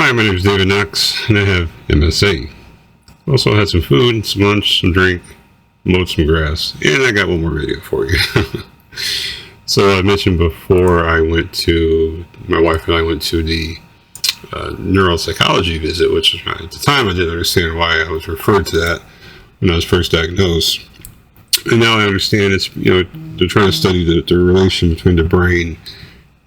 Hi, my name is David Knox, and I have MSA. Also had some food, some lunch, some drink, mowed some grass, and I got one more video for you. So I mentioned before my wife and I went to the neuropsychology visit, which at the time I didn't understand why I was referred to that when I was first diagnosed. And now I understand they're trying to study the relation between the brain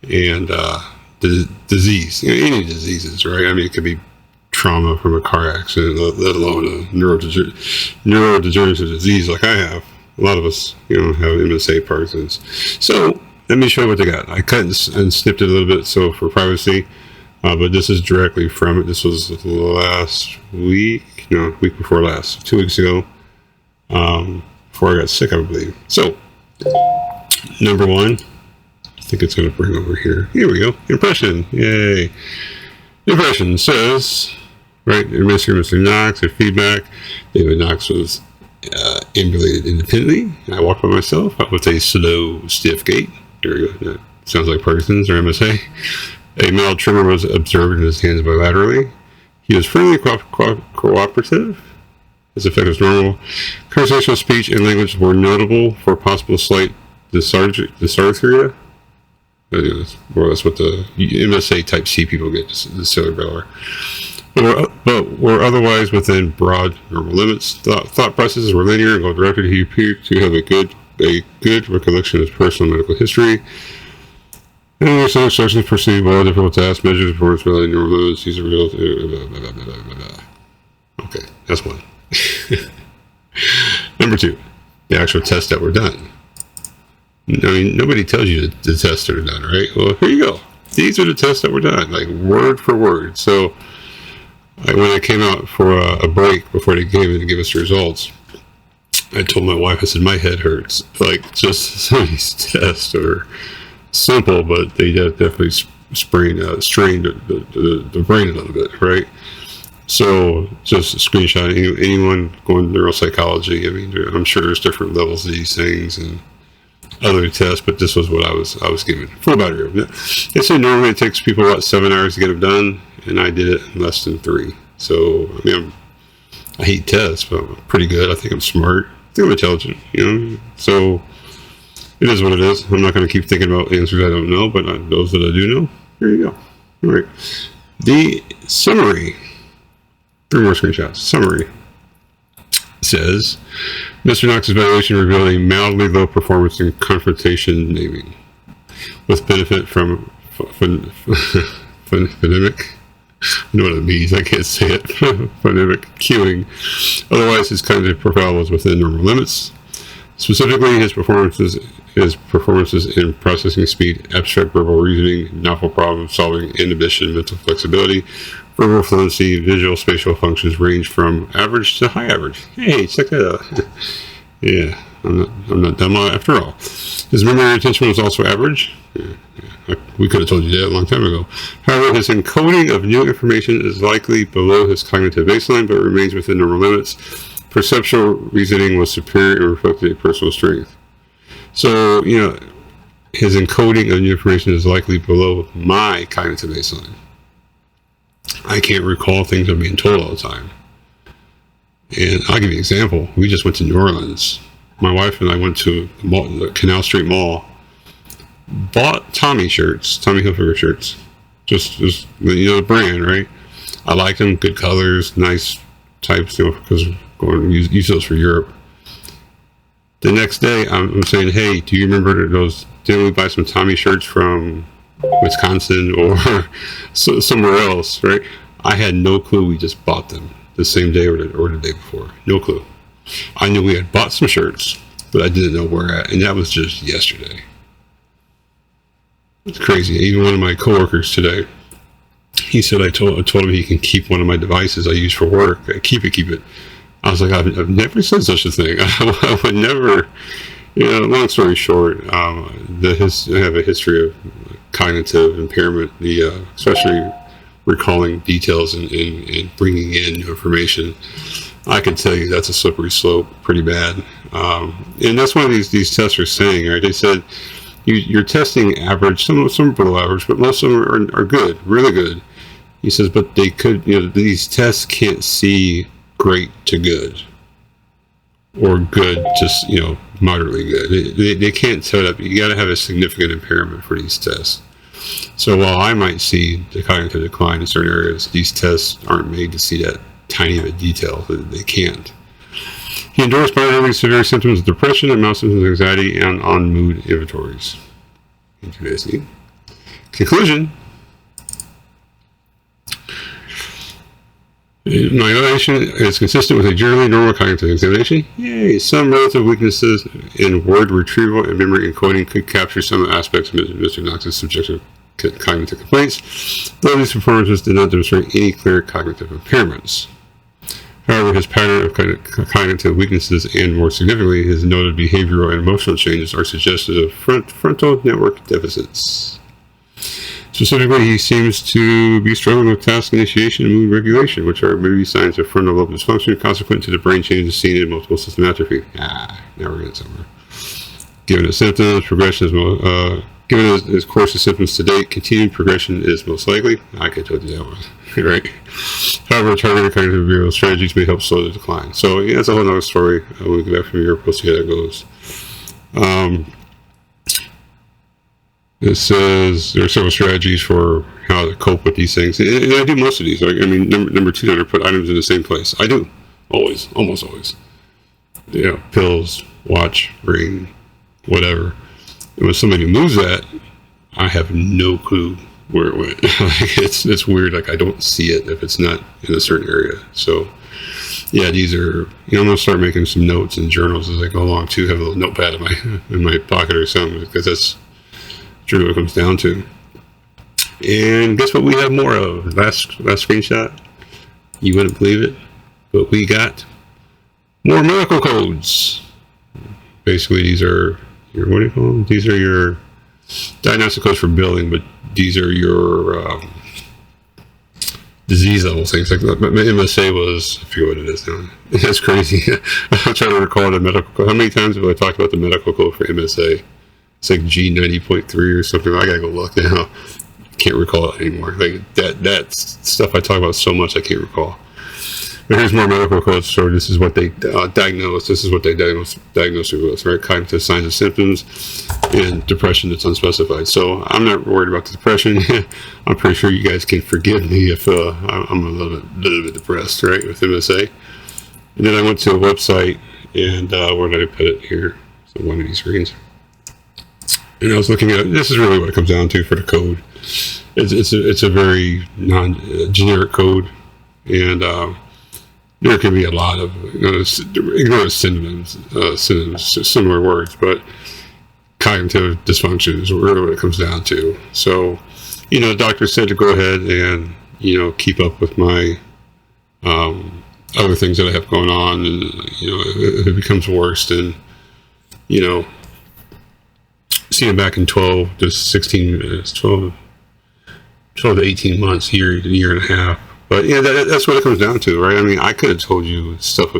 and the disease, any diseases, right? I mean, it could be trauma from a car accident, let alone a neurodegenerative disease like I have. A lot of us, have msa Parkinson's. So let me show you what they got. I cut and snipped it a little bit, so for privacy, but this is directly from it. This was week before last, 2 weeks ago, before I got sick, I believe. So, number one, I think it's going to bring over here. Here we go. Impression. Yay. Impression says, right, Mr. Knox, their feedback. David Knox was ambulated independently. I walked by myself with a slow, stiff gait. There we go. That sounds like Parkinson's or MSA. A mild tremor was observed in his hands bilaterally. He was friendly, cooperative. His effect was normal. Conversational speech and language were notable for possible slight dysarthria. More or less what the MSA type C people get, the cerebellar. But were otherwise within broad normal limits. Thought processes were linear and well-directed. He appeared to have a good recollection of his personal medical history. And there were some instructions perceived well, difficult tasks, measures, performance, related normal limits. These are real. Okay, that's one. Number two, the actual tests that were done. I mean, nobody tells you the tests that are done, right? Well, here you go. These are the tests that were done, like word for word. So when I came out for a break before they came in to give us the results, I told my wife, I said, my head hurts. Like, just some of these tests are simple, but they definitely strained the brain a little bit, right? So just a screenshot. Anyone going to neuropsychology, I mean, I'm sure there's different levels of these things and other tests, but this was what I was given. Full battery of it. They say normally it takes people about 7 hours to get them done, and I did it in less than 3. So I mean, I hate tests, but I'm pretty good. I think I'm smart. I think I'm intelligent. So it is what it is. I'm not going to keep thinking about answers I don't know, but those that I do know, here you go. All right. The summary. 3 more screenshots. Summary says, Mr. Knox's evaluation revealed a mildly low performance in confrontation naming, with benefit from phonemic. I know what it means. I can't say it. Phonemic cueing. Otherwise, his cognitive profile was within normal limits. Specifically, his performances in processing speed, abstract verbal reasoning, novel problem solving, inhibition, mental flexibility, verbal fluency, visual spatial functions range from average to high average. Hey, check that out. Yeah, I'm not dumb after all. His memory retention was also average. Yeah, we could have told you that a long time ago. However, his encoding of new information is likely below his cognitive baseline, but remains within normal limits. Perceptual reasoning was superior and reflected a personal strength. So, his encoding of new information is likely below my cognitive baseline. I can't recall things I'm being told all the time. And I'll give you an example. We just went to New Orleans. My wife and I went to the Canal Street Mall, bought Tommy Hilfiger shirts. Just the brand, right? I liked them, good colors, nice types, because we're going to use those for Europe. The next day, I'm saying, hey, do you remember those? Didn't we buy some Tommy shirts from Wisconsin or somewhere else, right? I had no clue we just bought them the same day or the day before. No clue. I knew we had bought some shirts, but I didn't know where at, and that was just yesterday. It's crazy. Even one of my coworkers today, he said I told him he can keep one of my devices I use for work. Keep it. I was like, I've never said such a thing. I would never. Long story short, I have a history of cognitive impairment, especially recalling details and bringing in new information. I can tell you that's a slippery slope, pretty bad. And that's what these tests are saying, right? They said you're testing average, some are below average, but most of them are good, really good. He says, but they could, these tests can't see great to good or good to, moderately good. They can't tell that. You got to have a significant impairment for these tests. So while I might see the cognitive decline in certain areas, these tests aren't made to see that tiny of a detail. They can't. He endorsed monitoring severe symptoms of depression and mild symptoms of anxiety and on mood inventories. Interesting. Conclusion. My evaluation is consistent with a generally normal cognitive examination. Yay! Some relative weaknesses in word retrieval and memory encoding could capture some aspects of Mr. Knox's subjective cognitive complaints, though these performances did not demonstrate any clear cognitive impairments. However, his pattern of cognitive weaknesses and, more significantly, his noted behavioral and emotional changes are suggestive of frontal network deficits. Specifically, he seems to be struggling with task initiation and mood regulation, which are maybe signs of frontal lobe dysfunction consequent to the brain changes seen in multiple system atrophy. Now we're getting somewhere. Given his symptoms, given his course of symptoms to date, continued progression is most likely. I could have told you that one, right? However, targeted cognitive behavioral strategies may help slow the decline. So, yeah, that's a whole other story. We'll get back from Europe. We'll see how that goes. It says there are several strategies for how to cope with these things. And I do most of these. Like, I mean, number 200, put items in the same place. I do. Always. Almost always. Pills, watch, ring, whatever. And when somebody moves that, I have no clue where it went. It's weird. Like, I don't see it if it's not in a certain area. So, yeah, these are, I'm going to start making some notes and journals as I go along, too. Have a little notepad in my pocket or something, because that's what it comes down to. And guess what we have more of? Last screenshot. You wouldn't believe it, but we got more medical codes. Basically, these are your, what do you call them? These are your diagnostic codes for billing, but these are your disease level things. Like my MSA was, I forget what it is now. That's crazy. I'm trying to recall the medical code. How many times have I talked about the medical code for MSA? It's like G90.3 or something. I gotta go look now. Can't recall it anymore. Like that stuff I talk about so much I can't recall. But here's more medical codes. So this is what they diagnose. This is what they diagnose it with, right? Cognitive signs and symptoms and depression that's unspecified. So I'm not worried about the depression. I'm pretty sure you guys can forgive me if I'm a little bit depressed, right, with MSA. And then I went to a website and where did I put it here? So one of these screens. And I was looking at, this is really what it comes down to for the code. It's a very non-generic code, and there can be a lot of, ignore synonyms, similar words, but cognitive dysfunction is really what it comes down to. So, the doctor said to go ahead and, keep up with my other things that I have going on, and, if it becomes worse, then, see him back in 12 to 16, 12 to 18 months, year and a half. But yeah, that's what it comes down to, right? I mean, I could have told you stuff.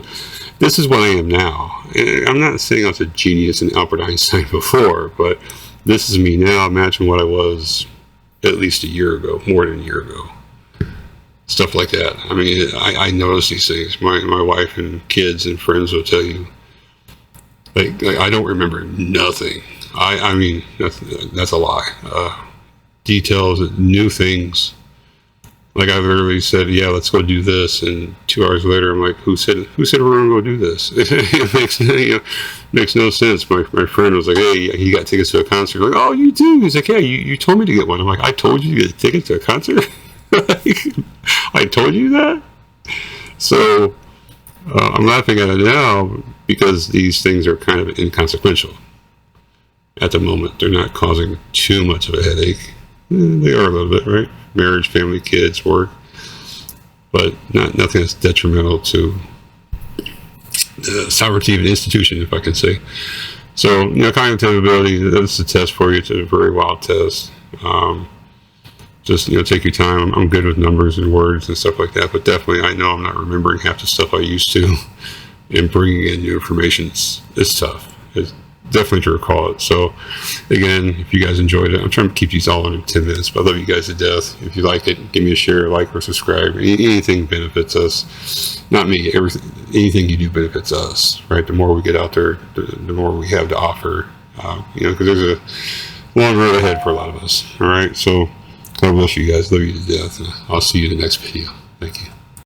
This is what I am now. And I'm not saying I was a genius and Albert Einstein before, but this is me now. Imagine what I was at least a year ago, more than a year ago. Stuff like that. I mean, I notice these things. My wife and kids and friends will tell you, like I don't remember nothing. I mean, that's a lie. Details, new things. Like I've literally said, yeah, let's go do this, and 2 hours later, I'm like, who said we're gonna go do this? It makes no sense. My friend was like, hey, he got tickets to a concert. I'm like, oh, you do? He's like, yeah, you told me to get one. I'm like, I told you to get tickets to a concert? I told you that? So I'm laughing at it now because these things are kind of inconsequential. At the moment, they're not causing too much of a headache. They are a little bit, right? Marriage, family, kids, work, but nothing that's detrimental to the sovereignty of an institution, if I can say. So, cognitive ability, that's a test for you. It's a very wild test. Just, take your time. I'm good with numbers and words and stuff like that, but definitely I know I'm not remembering half the stuff I used to, and bringing in new information is tough. definitely to recall it. So again, if you guys enjoyed it, I'm trying to keep these all under 10 minutes, but I love you guys to death. If you like it, give me a share, like, or subscribe. Anything benefits us, not me. Anything you do benefits us, right? The more we get out there, the more we have to offer, because there's a long road ahead for a lot of us. All right, so God bless you guys. Love you to death. I'll see you in the next video. Thank you.